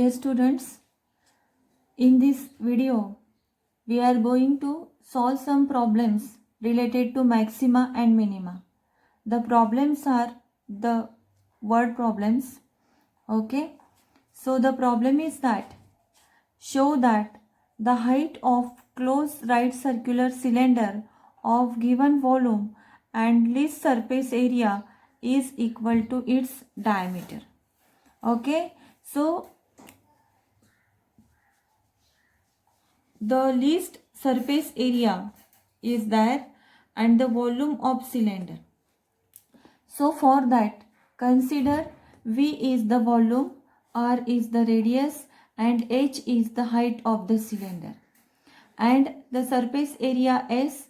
Dear students, in this video, we are going to solve some problems related to maxima and minima. The problems are the word problems. Okay. So the problem is that show that the height of closed right circular cylinder of given volume and least surface area is equal to its diameter. Okay. So the least surface area is there and the volume of cylinder. So for that, consider V is the volume, R is the radius and H is the height of the cylinder and the surface area S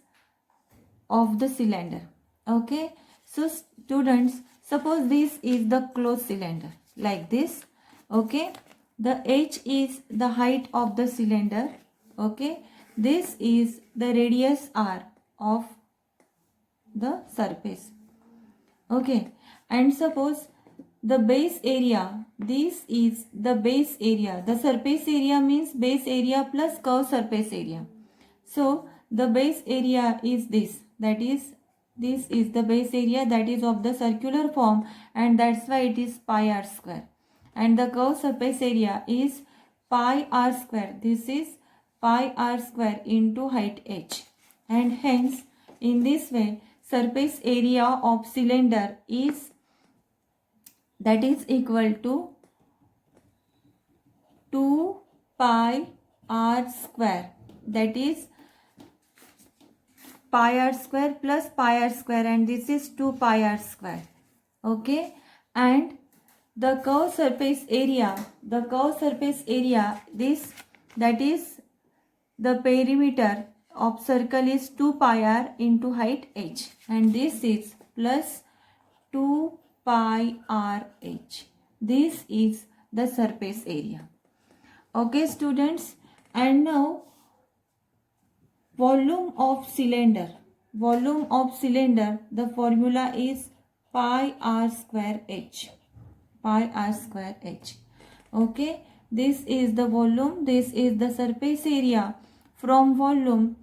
of the cylinder. Okay. So students, suppose this is the closed cylinder like this. Okay. The H is the height of the cylinder. Okay. This is the radius R of the surface. Okay. And suppose the base area, this is the base area. The surface area means base area plus curved surface area. So the base area is this, that is this is the base area, that is of the circular form, and that's why it is pi r square. And the curved surface area is pi r square. This is pi r square into height h. And hence in this way surface area of cylinder is, that is equal to 2 pi r square, that is pi r square plus pi r square, and this is 2 pi r square. Okay. And the curved surface area, this, that is the perimeter of circle is 2 pi r into height h, and this is plus 2 pi r h. This is the surface area. Okay students, and now volume of cylinder, the formula is pi r square h, Okay. This is the volume, this is the surface area. From volume,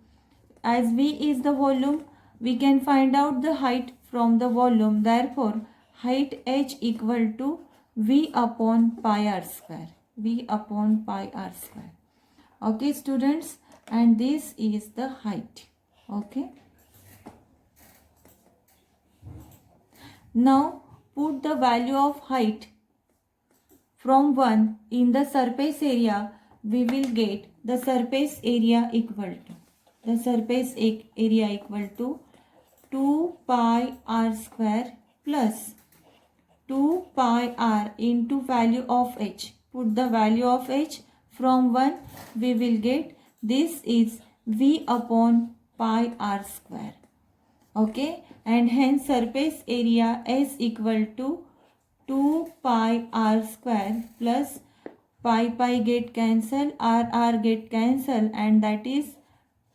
as V is the volume, we can find out the height from the volume. Therefore height h equal to V upon pi r square, Okay students, and this is the height. Okay. Now put the value of height from 1 in the surface area. We will get the surface area equal to 2 pi r square plus 2 pi r into value of h. Put the value of h from 1, we will get, this is V upon pi r square. Okay. And hence surface area is equal to 2 pi r square plus pi get cancel, r get cancel, and that is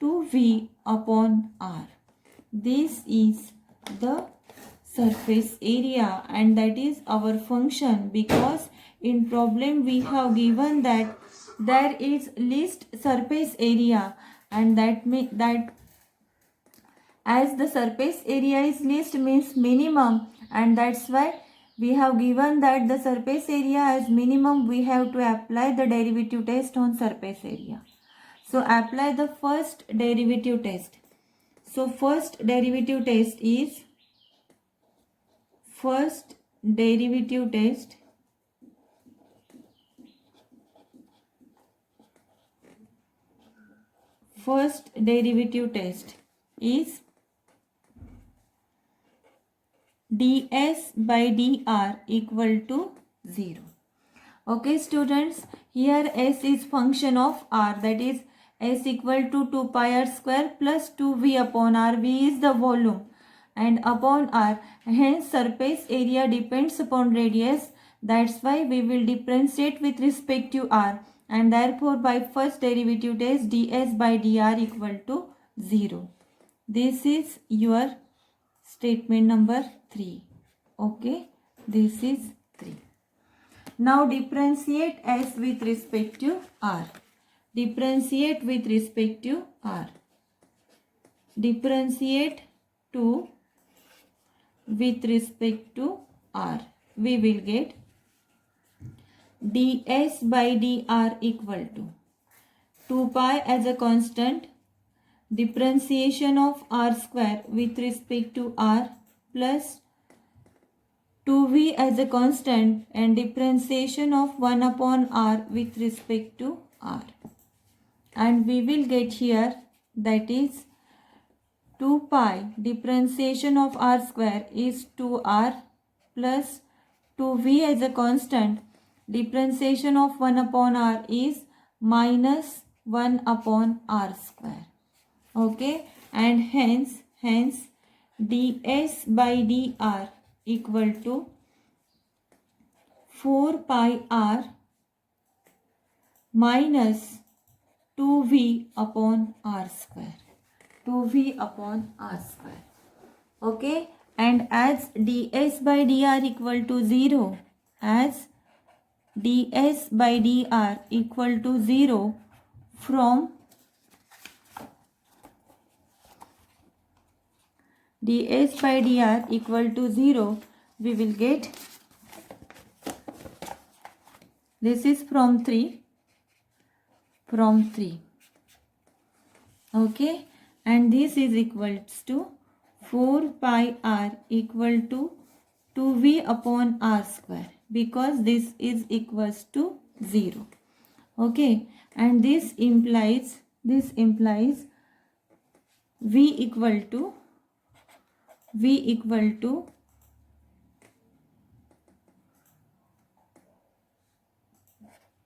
2V upon r. This is the surface area, and that is our function, because in problem we have given that there is least surface area, and that as the surface area is least means minimum, and that's why we have given that the surface area as minimum, we have to apply the derivative test on surface area. So apply the first derivative test. So first derivative test is, first derivative test is ds by dr equal to 0. Okay students, here s is function of r, that is s equal to 2 pi r square plus 2v upon r. V is the volume and upon r, hence surface area depends upon radius, that's why we will differentiate with respect to r, and therefore by first derivative test ds by dr equal to 0. This is your statement number 3. Okay, this is 3. Now differentiate S with respect to R. Differentiate with respect to R. Differentiate to with respect to R. We will get ds by dr equal to 2 pi as a constant, differentiation of r square with respect to r plus 2v as a constant and differentiation of 1 upon r with respect to r. And we will get here, that is 2 pi differentiation of r square is 2r plus 2v as a constant, differentiation of 1 upon r is minus 1 upon r square. Okay, and hence ds by dr equal to 4 pi r minus 2v upon r square. 2v upon r square. Okay, and as ds by dr equal to 0, as ds by dr equal to 0, from ds by dr equal to 0, we will get, this is from 3, okay, and this is equals to 4 pi r equal to 2v upon r square, because this is equals to 0. Okay, and this implies v equal to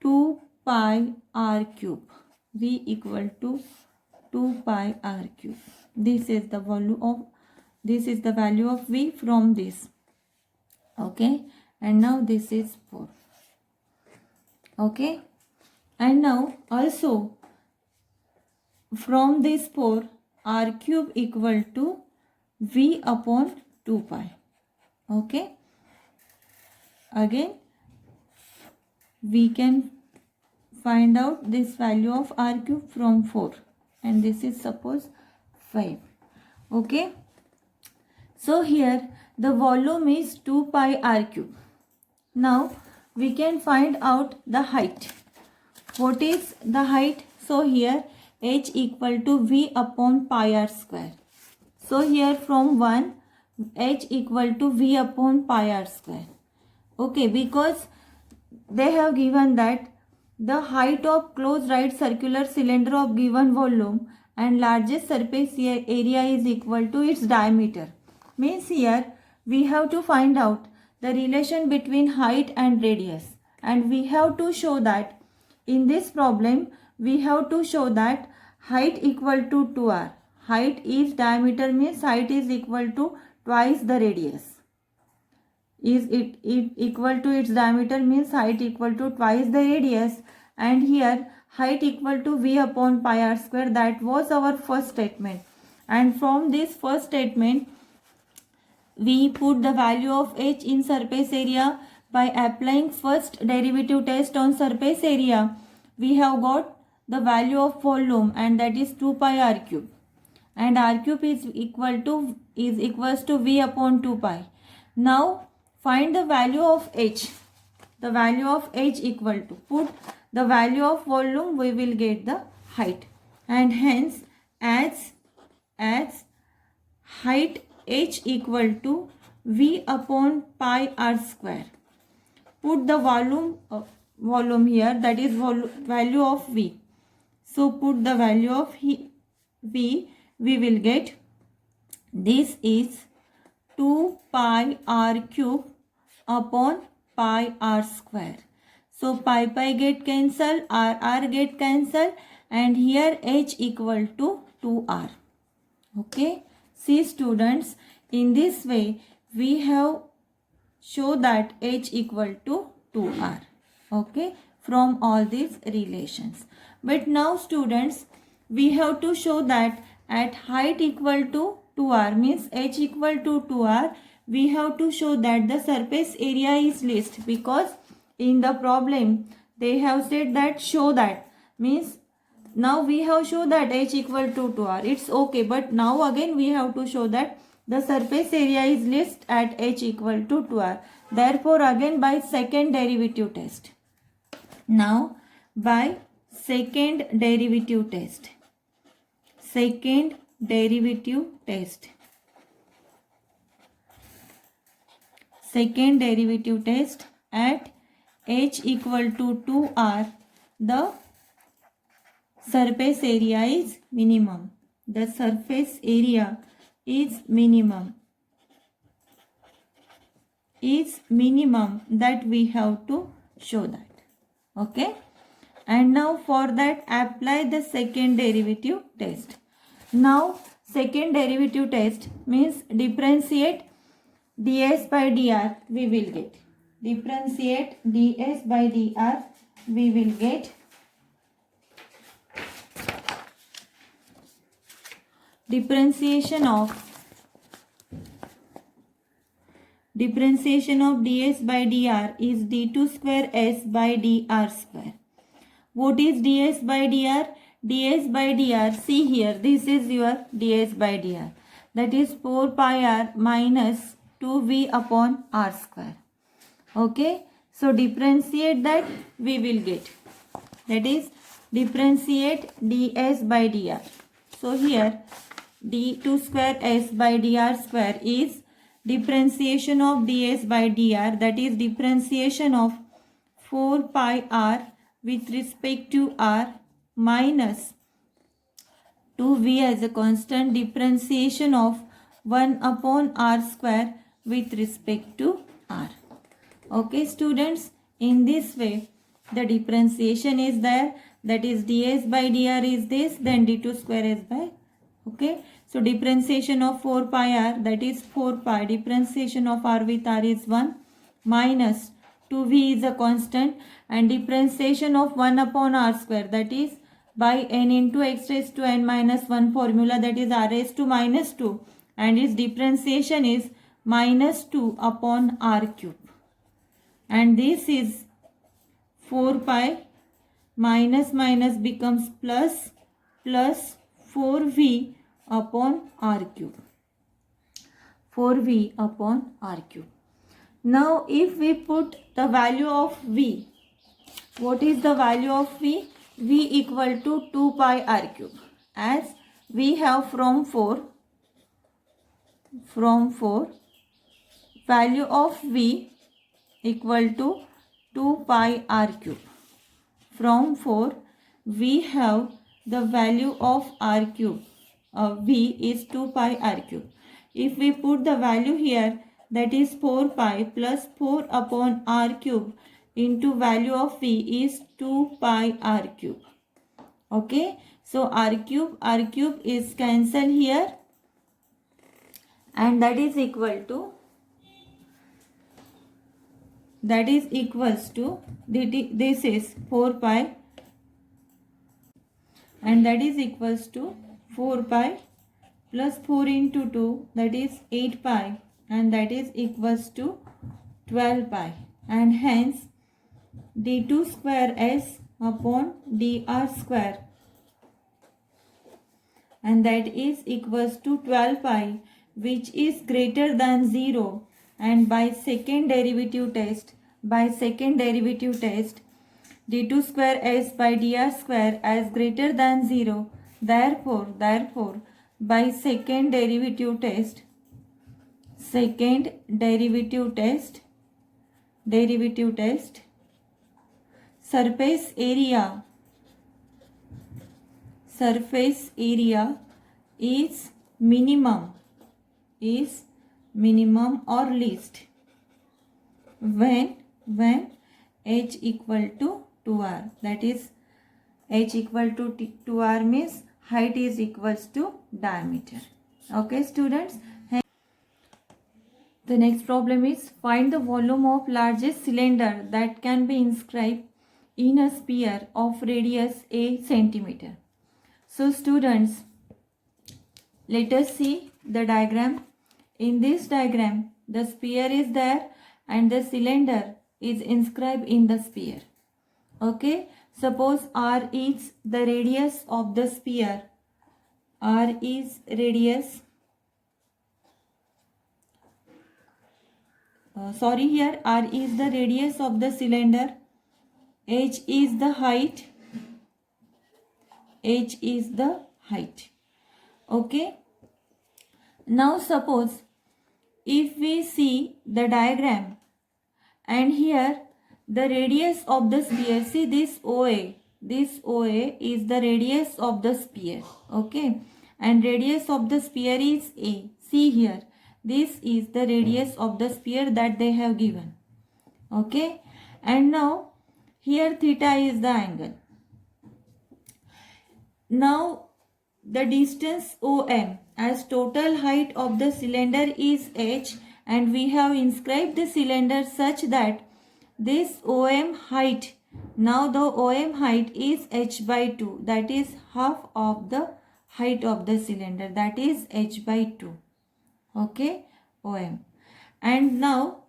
2 pi r cube. V equal to 2 pi r cube. This is the value of v from this. Okay, and now this is 4. Okay, and now also from this 4, r cube equal to v upon 2 pi. Okay, again we can find out this value of r cube from 4, and this is suppose 5. Okay, so here the volume is 2 pi r cube. Now we can find out the height. What is the height? So here h equal to v upon pi r square. So here from 1, h equal to v upon pi r square. Okay, because they have given that the height of closed right circular cylinder of given volume and largest surface area is equal to its diameter. Means here we have to find out the relation between height and radius, and we have to show that in this problem we have to show that height equal to 2r. Height is diameter, means height is equal to twice the radius. Is it equal to its diameter, means height equal to twice the radius, and here height equal to v upon pi r square. That was our first statement, and from this first statement we put the value of h in surface area by applying first derivative test on surface area. We have got the value of volume, and that is 2 pi r cube, and r cube is equals to v upon 2 pi. Now find the value of h. The value of h equal to, put the value of volume, we will get the height, and hence as height h equal to v upon pi r square. Put the volume here, that is value of v. So put the value of v, we will get, this is 2 pi r cube upon pi r square. So pi get cancel, r get cancel, and here h equal to 2r. Okay, see students, in this way we have show that h equal to 2r. Okay, from all these relations. But now students, we have to show that at height equal to 2r, means h equal to 2r, we have to show that the surface area is least, because in the problem they have said that show that, means now we have shown that h equal to 2r, it's okay, but now again we have to show that the surface area is least at h equal to 2r. Therefore again by second derivative test. Now by second derivative test. Second derivative test. Second derivative test at h equal to 2r, the surface area is minimum. The surface area is minimum. Is minimum, that we have to show that. Okay. And now for that apply the second derivative test. Now second derivative test means differentiate ds by dr we will get. Differentiate ds by dr we will get differentiation of ds by dr is d2 square s by dr square. What is ds by dr? ds by dr, see here, this is your ds by dr, that is 4 pi r minus 2v upon r square. Okay, so differentiate that we will get, that is differentiate ds by dr. So here d2 square s by dr square is differentiation of ds by dr, that is differentiation of 4 pi r with respect to r minus 2v as a constant, differentiation of 1 upon r square with respect to r. Okay students, in this way the differentiation is there, that is ds by dr is this, then d2 square s by, okay. So differentiation of 4 pi r, that is 4 pi, differentiation of r with r is 1 minus 2v is a constant, and differentiation of 1 upon r square, that is by n into x raised to n minus 1 formula, that is r raised to minus 2, and its differentiation is minus 2 upon r cube, and this is 4 pi minus minus becomes plus 4v upon r cube. 4v upon r cube. Now if we put the value of v, what is the value of v? V equal to 2 pi r cube, as we have from 4 value of v equal to 2 pi r cube. From 4 we have the value of r cube, v is 2 pi r cube. If we put the value here, that is 4 pi plus 4 upon r cube into value of v is 2 pi r cube. Okay, so r cube is cancelled here, and that is equals to this is 4 pi, and that is equals to 4 pi plus 4 into 2, that is 8 pi, and that is equals to 12 pi, and hence d2 square s upon dr square, and that is equals to 12 pi, which is greater than 0, and by second derivative test d2 square s by dr square as greater than 0, therefore by second derivative test surface area is minimum or least when h equal to 2r, that is h equal to 2r means height is equals to diameter. Okay students, the next problem is find the volume of largest cylinder that can be inscribed in a sphere of radius a centimeter. So students, let us see the diagram. In this diagram, the sphere is there and the cylinder is inscribed in the sphere. Okay, suppose R is the radius of the sphere. R is radius. Here R is the radius of the cylinder. H is the height. H is the height. Okay. Now suppose if we see the diagram, and here the radius of the sphere, see this OA is the radius of the sphere. Okay, and radius of the sphere is A. See here, this is the radius of the sphere that they have given. Okay, and now here theta is the angle. Now the distance OM as total height of the cylinder is H, and we have inscribed the cylinder such that this OM height, now the OM height is H by 2, that is half of the height of the cylinder, that is H by 2. Okay, OM. And now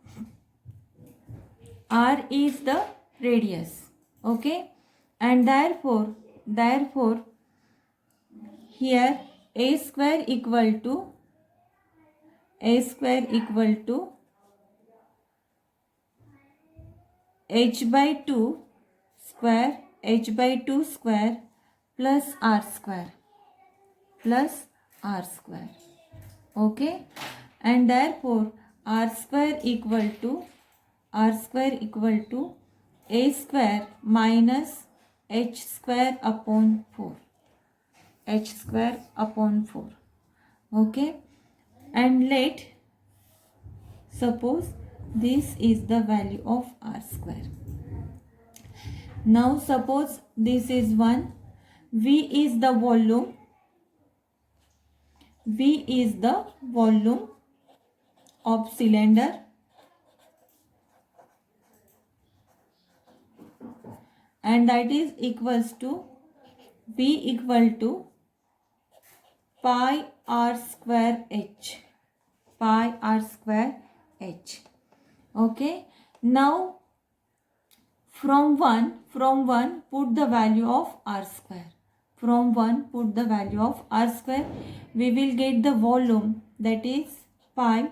R is the radius. Okay, and therefore here A square equal to H by 2 square plus R square. Okay, and therefore R square equal to A square minus H square upon 4. Okay, and let suppose this is the value of R square. Now suppose this is 1. V is the volume. V is the volume of cylinder, and that is equals to V equal to pi R square H. Okay, now from 1 put the value of R square. We will get the volume, that is pi.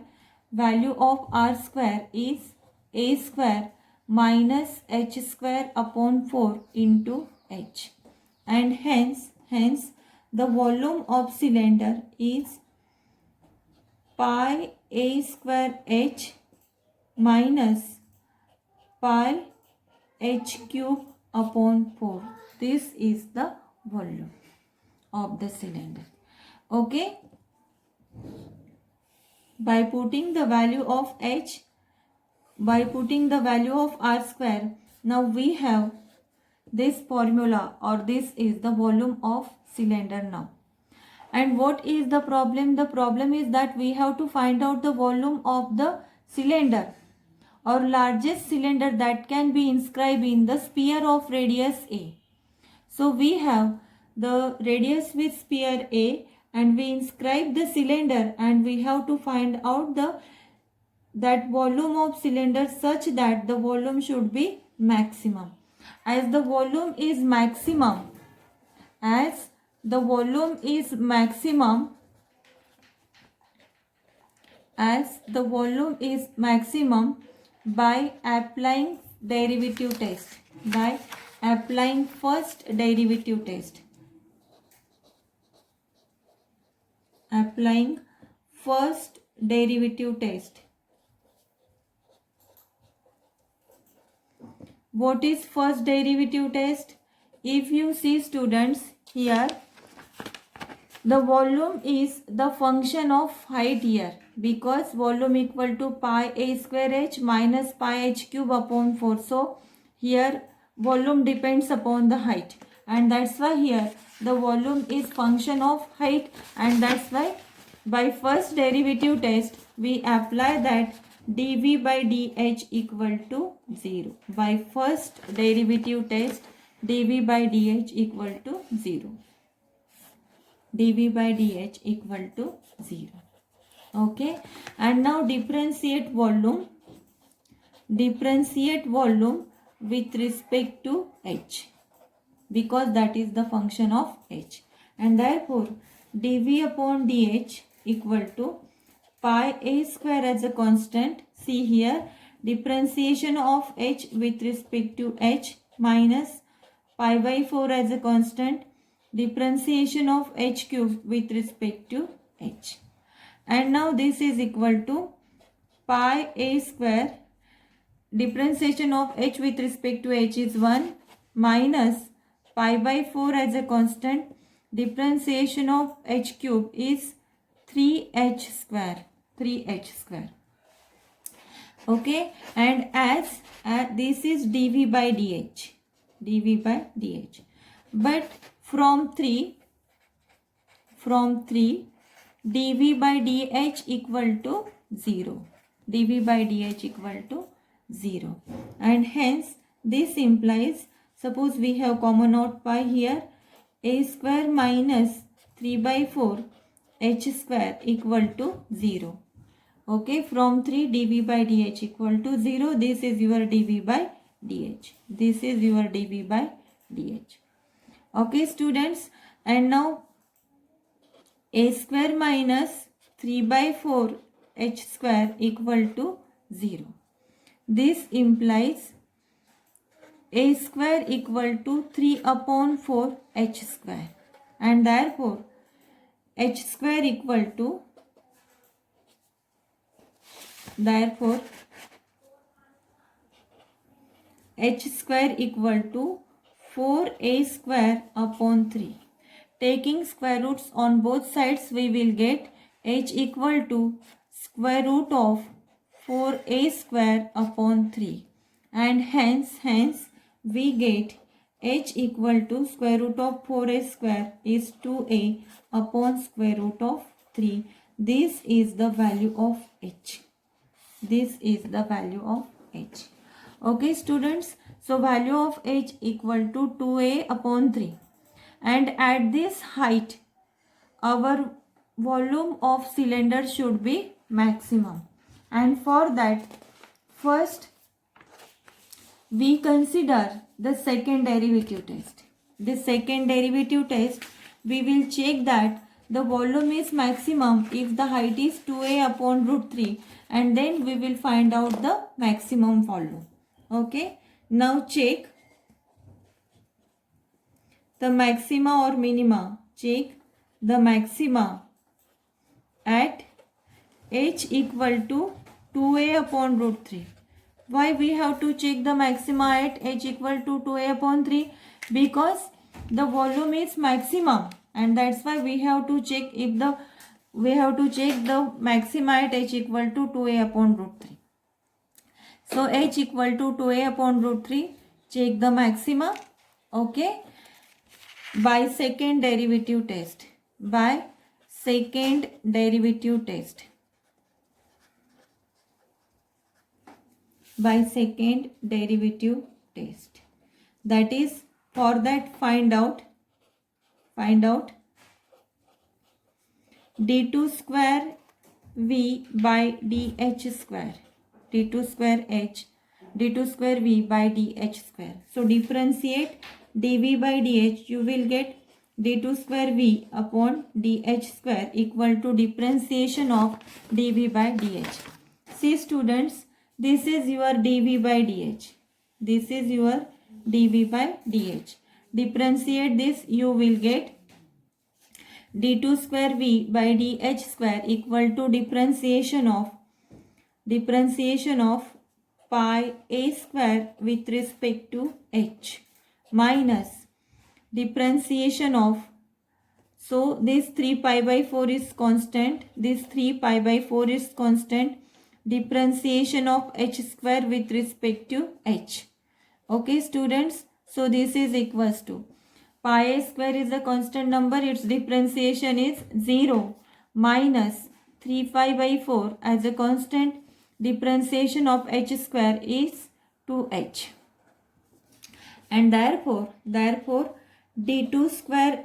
Value of R square is A square minus H square upon 4 into H, and hence the volume of cylinder is pi A square H minus pi H cube upon 4. This is the volume of the cylinder. Okay, by putting the value of H, by putting the value of R square, now we have this formula, or this is the volume of cylinder now. And what is the problem? The problem is that we have to find out the volume of the cylinder, or largest cylinder that can be inscribed in the sphere of radius A. So we have the radius with sphere A, and we inscribe the cylinder, and we have to find out that volume of cylinder such that the volume should be maximum. As the volume is maximum, by applying derivative test, by applying first derivative test. What is first derivative test? If you see students, here the volume is the function of height here, because volume equal to pi A square H minus pi H cube upon 4. So here volume depends upon the height, and that's why here the volume is function of height, and that's why by first derivative test we apply that dV by dH equal to 0. By first derivative test, dV by dH equal to 0. Okay, and now differentiate volume. differentiate volume with respect to h, because that is the function of h, and therefore dv upon dh equal to pi a square as a constant. See here, differentiation of h with respect to h minus pi by 4 as a constant, differentiation of h cube with respect to h. And now this is equal to pi a square, differentiation of h with respect to h is 1 minus pi by 4 as a constant, differentiation of h cube is 3h square. Okay, and as this is dv by dh, but from 3 dv by dh equal to 0, and hence this implies, suppose we have common out pi here, a square minus 3 by 4 h square equal to 0. Okay, from 3 dv by dh equal to 0. This is your dv by dh. Okay, students, and now a square minus 3 by 4 h square equal to 0. This implies a square equal to 3 upon 4 h square, and therefore h square equal to, h square equal to 4a square upon 3. Taking square roots on both sides, we will get h equal to square root of 4a square upon 3, and hence we get h equal to square root of 4a square is 2a upon square root of 3. This is the value of h. Okay, students, so value of h equal to 2a upon 3, and at this height our volume of cylinder should be maximum, and for that first we consider the second derivative test. The second derivative test, we will check that the volume is maximum if the height is 2a upon root 3, and then we will find out the maximum volume. Okay, now check the maxima or minima. Check the maxima at h equal to 2a upon root 3. Why we have to check the maxima at h equal to 2a upon 3? Because the volume is maximum, and that's why we have to check the maxima at h equal to 2a upon root 3. So h equal to 2a upon root 3, check the maxima. Okay, by second derivative test. That is, for that find out d2 square v by dh square, d2 square v by dh square. So differentiate dv by dh, you will get d2 square v upon dh square equal to differentiation of dv by dh. See students, this is your dv by dh. Differentiate this, you will get d2 square v by dh square equal to differentiation of pi a square with respect to h minus differentiation of, so this 3 pi by 4 is constant, differentiation of h square with respect to h. Okay students, so this is equals to pi a square is a constant number, its differentiation is 0 minus 3 pi by 4 as a constant, differentiation of h square is 2h, and therefore d2 square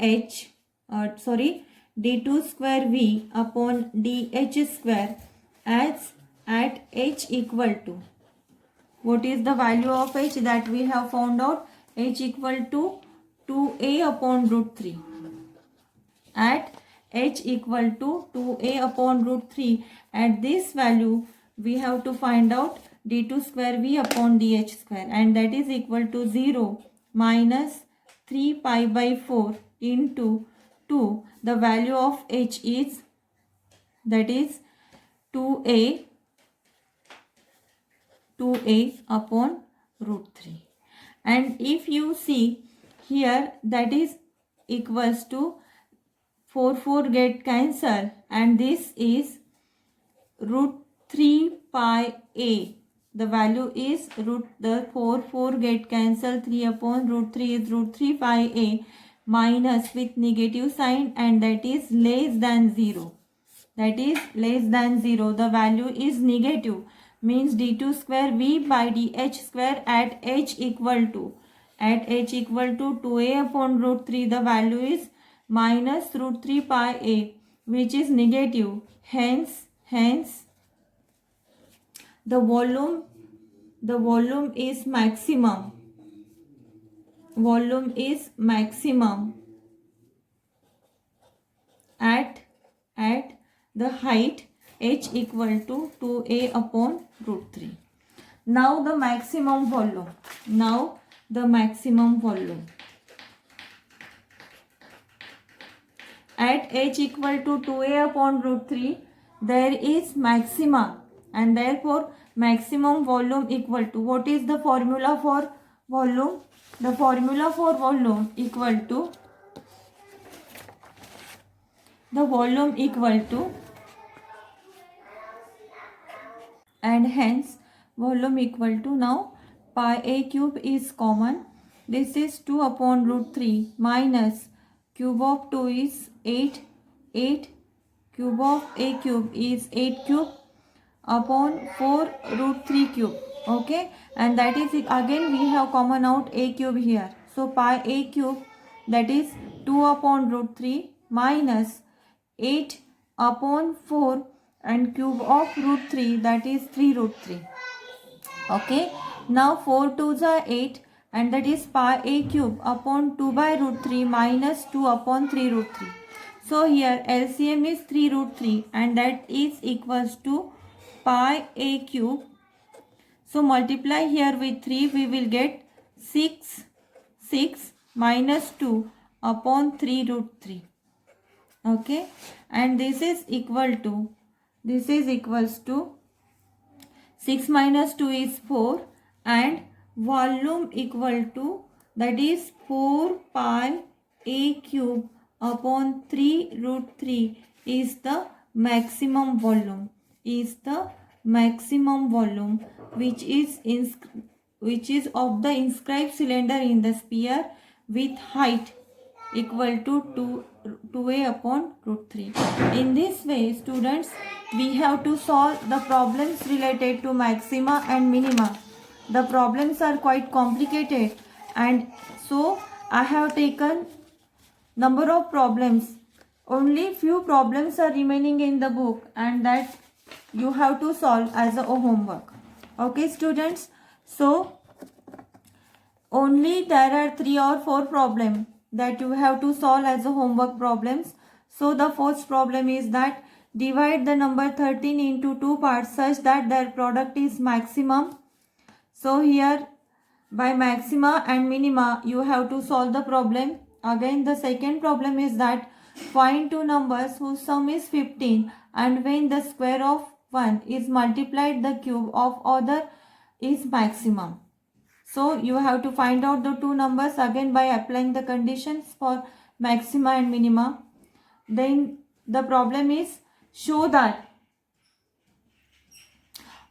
v upon dh square as at h equal to What is the value of h that we have found out? H equal to 2a upon root 3. At h equal to 2a upon root 3, at this value we have to find out d2 square v upon dh square, and that is equal to 0 minus 3 pi by 4 into 2. The value of h is, that is 2a upon root 3. And if you see here, that is equals to 4 get cancel, and this is root 3 pi a. The value is the 4 get cancel, 3 upon root 3 is root 3 pi a minus with negative sign, and that is less than 0. That is less than 0. The value is negative, means d2 square v by dh square at h equal to 2a upon root 3. The value is minus root 3 pi a, which is negative. Hence the volume is maximum. Volume is maximum at the height h equal to 2a upon root 3. Now the maximum volume. At h equal to 2a upon root 3, there is maxima, and therefore maximum volume equal to, what is the formula for volume? The formula for volume equal to, and hence volume equal to, now pi a cube is common. This is 2 upon root 3 minus cube of 2 is 8. Cube of a cube is 8 cube upon 4 root 3 cube. Okay, and that is it. Again we have common out a cube here. So pi a cube, that is 2 upon root 3 minus 8 upon 4 and cube of root 3, that is 3 root 3. Okay, now 4 2s are 8, and that is pi a cube upon 2 by root 3 minus 2 upon 3 root 3. So here LCM is 3 root 3, and that is equals to pi a cube. So multiply here with 3, we will get 6 minus 2 upon 3 root 3. Okay, and this is equals to 6 minus 2 is 4, and volume equal to, that is 4 pi a cube upon 3 root 3 is the maximum volume, which is of the inscribed cylinder in the sphere with height equal to 2a upon root 3. In this way, students, we have to solve the problems related to maxima and minima. The problems are quite complicated, and so I have taken number of problems. Only few problems are remaining in the book, and that you have to solve as a homework. Okay, students, so only there are 3 or 4 problems that you have to solve as a homework problems. So the first problem is that divide the number 13 into 2 parts such that their product is maximum. So here by maxima and minima you have to solve the problem. Again the second problem is that find two numbers whose sum is 15, and when the square of one is multiplied, the cube of other is maximum. So you have to find out the two numbers again by applying the conditions for maxima and minima. Then the problem is show that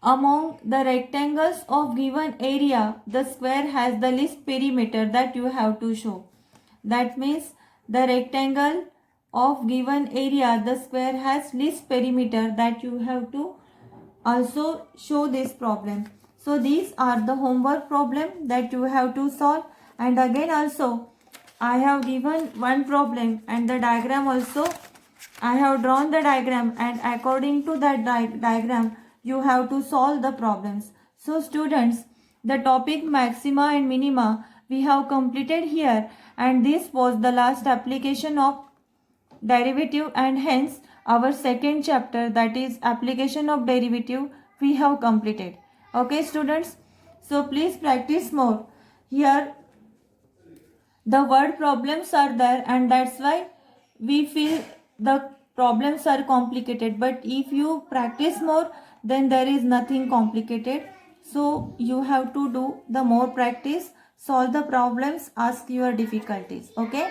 among the rectangles of given area, the square has the least perimeter, that you have to show. That means the rectangle of given area, the square has least perimeter, that you have to also show this problem. So these are the homework problem that you have to solve. And again also I have given one problem, and the diagram also I have drawn the diagram, and according to that diagram you have to solve the problems. So students, the topic maxima and minima we have completed here, and this was the last application of derivative, and hence our second chapter, that is application of derivative, we have completed. Okay students, so please practice more. Here the word problems are there, and that's why we feel the problems are complicated, but if you practice more, then there is nothing complicated. So you have to do the more practice, solve the problems, ask your difficulties. Okay,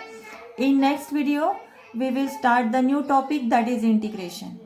in next video we will start the new topic, that is integration.